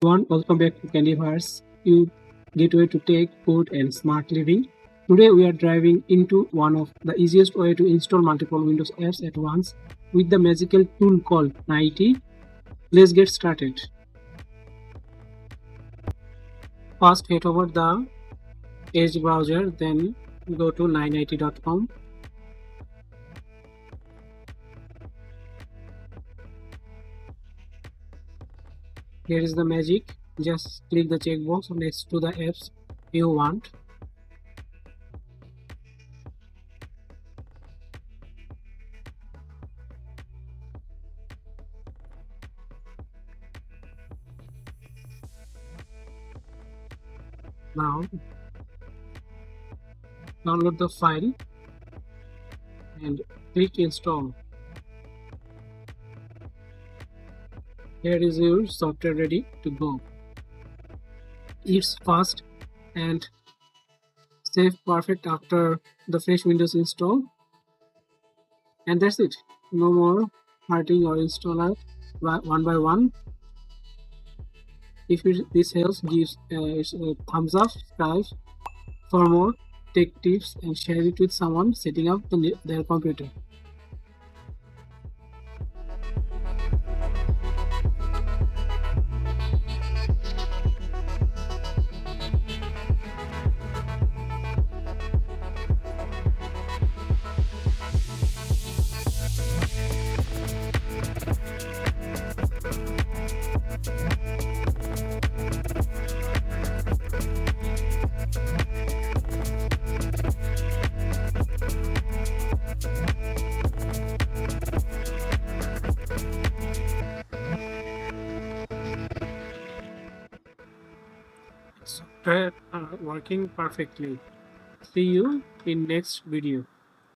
Welcome back to CendyVerse, your gateway to tech, code, and smart living. Today we are diving into one of the easiest way to install multiple Windows apps at once with the magical tool called Ninite. Let's get started. First, head over the Edge browser, then go to 990.com. Here is the magic. Just click the checkbox next to the apps you want. Now, download the file and click install. Here is your software ready to go. It's fast and safe, perfect after the fresh Windows install. And that's it. No more hurting your installer one by one. If this helps, give it a thumbs up, subscribe for more tech tips, and share it with someone setting up their computer. Software working perfectly. See you in next video.